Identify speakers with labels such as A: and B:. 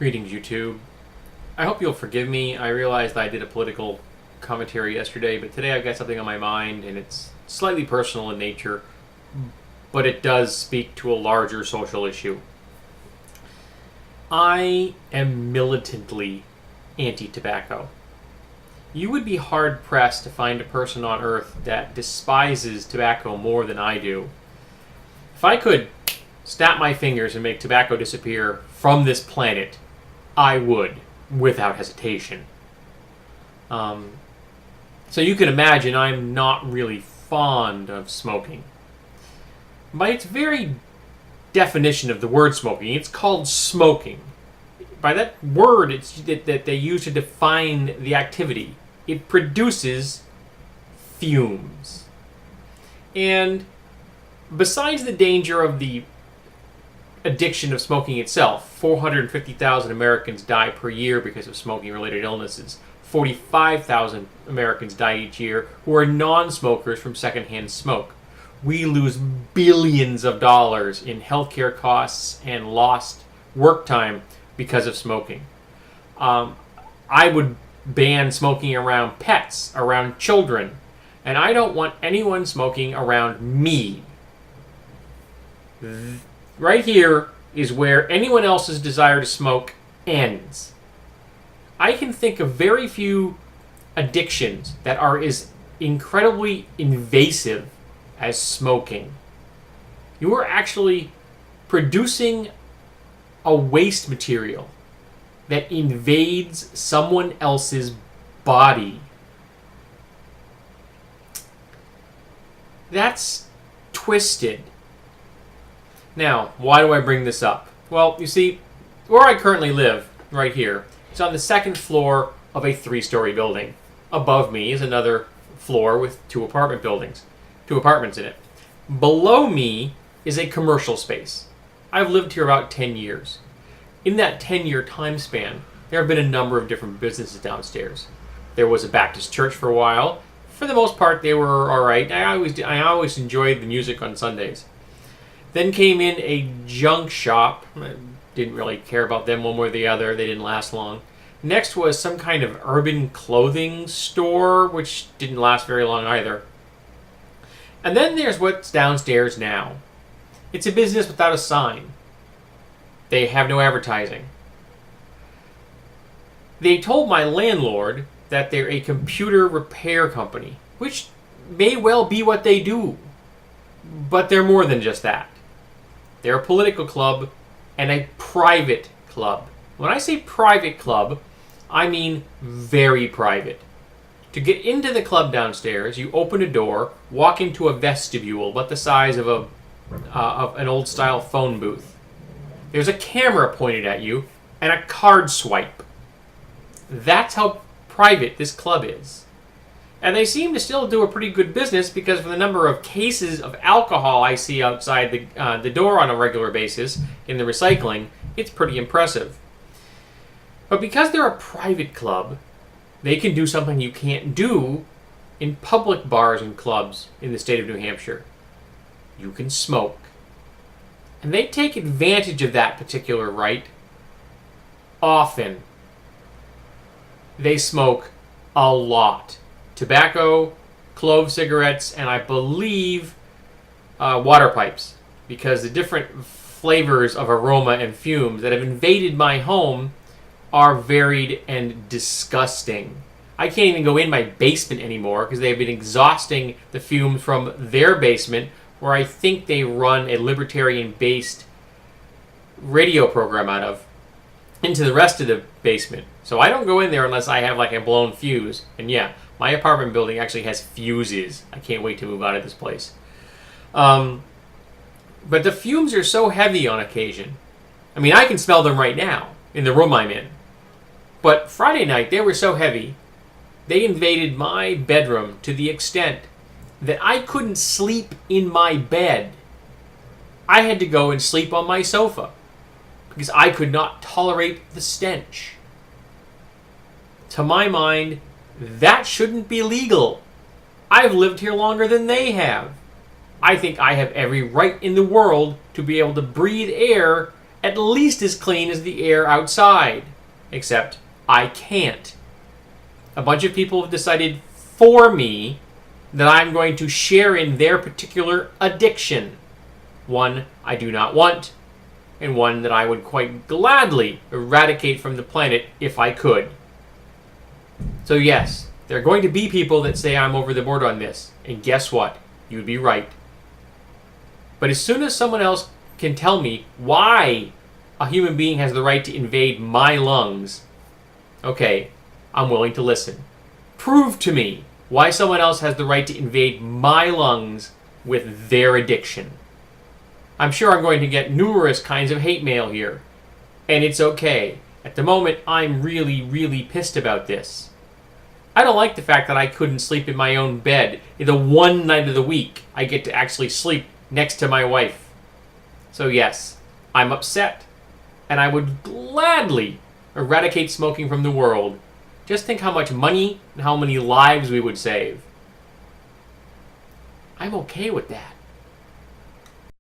A: Greetings, YouTube. I hope you'll forgive me. I realized I did a political commentary yesterday, but today I've got something on my mind, and it's slightly personal in nature, but it does speak to a larger social issue. I am militantly anti-tobacco. You would be hard-pressed to find a person on Earth that despises tobacco more than I do. If I could snap my fingers and make tobacco disappear from this planet, I would, without hesitation. So you can imagine I'm not really fond of smoking. By its very definition of the word smoking, it's called smoking. By that word that they use to define the activity, it produces fumes. And besides the danger of the addiction of smoking itself, 450,000 Americans die per year because of smoking-related illnesses. 45,000 Americans die each year who are non-smokers from secondhand smoke. We lose billions of dollars in healthcare costs and lost work time because of smoking. I would ban smoking around pets, around children, and I don't want anyone smoking around me. Right here is where anyone else's desire to smoke ends. I can think of very few addictions that are as incredibly invasive as smoking. You are actually producing a waste material that invades someone else's body. That's twisted. Now, why do I bring this up? Well, you see, where I currently live, right here, is on the second floor of a 3-story building. Above me is another floor with 2 apartments in it. Below me is a commercial space. I've lived here about 10 years. In that 10-year time span, there have been a number of different businesses downstairs. There was a Baptist church for a while. For the most part, they were all right. I always enjoyed the music on Sundays. Then came in a junk shop. I didn't really care about them one way or the other. They didn't last long. Next was some kind of urban clothing store, which didn't last very long either. And then there's what's downstairs now. It's a business without a sign. They have no advertising. They told my landlord that they're a computer repair company, which may well be what they do. But they're more than just that. They're a political club and a private club. When I say private club, I mean very private. To get into the club downstairs, you open a door, walk into a vestibule about the size of an old-style phone booth. There's a camera pointed at you and a card swipe. That's how private this club is. And they seem to still do a pretty good business because for the number of cases of alcohol I see outside the door on a regular basis in the recycling, it's pretty impressive. But because they're a private club, they can do something you can't do in public bars and clubs in the state of New Hampshire. You can smoke. And they take advantage of that particular right often. They smoke a lot. Tobacco, clove cigarettes, and I believe water pipes, because the different flavors of aroma and fumes that have invaded my home are varied and disgusting. I can't even go in my basement anymore because they've been exhausting the fumes from their basement, where I think they run a libertarian-based radio program out of, into the rest of the basement. So I don't go in there unless I have like a blown fuse. And yeah, my apartment building actually has fuses. I can't wait to move out of this place. But the fumes are so heavy on occasion. I mean, I can smell them right now in the room I'm in. But Friday night, they were so heavy, they invaded my bedroom to the extent that I couldn't sleep in my bed. I had to go and sleep on my sofa because I could not tolerate the stench. To my mind, that shouldn't be legal. I've lived here longer than they have. I think I have every right in the world to be able to breathe air at least as clean as the air outside. Except I can't. A bunch of people have decided for me that I'm going to share in their particular addiction. One I do not want, and one that I would quite gladly eradicate from the planet if I could. So yes, there are going to be people that say I'm over the board on this, and guess what? You'd be right. But as soon as someone else can tell me why a human being has the right to invade my lungs, okay, I'm willing to listen. Prove to me why someone else has the right to invade my lungs with their addiction. I'm sure I'm going to get numerous kinds of hate mail here, and it's okay. At the moment, I'm really, really pissed about this. I don't like the fact that I couldn't sleep in my own bed the one night of the week I get to actually sleep next to my wife. So yes, I'm upset, and I would gladly eradicate smoking from the world. Just think how much money and how many lives we would save. I'm okay with that.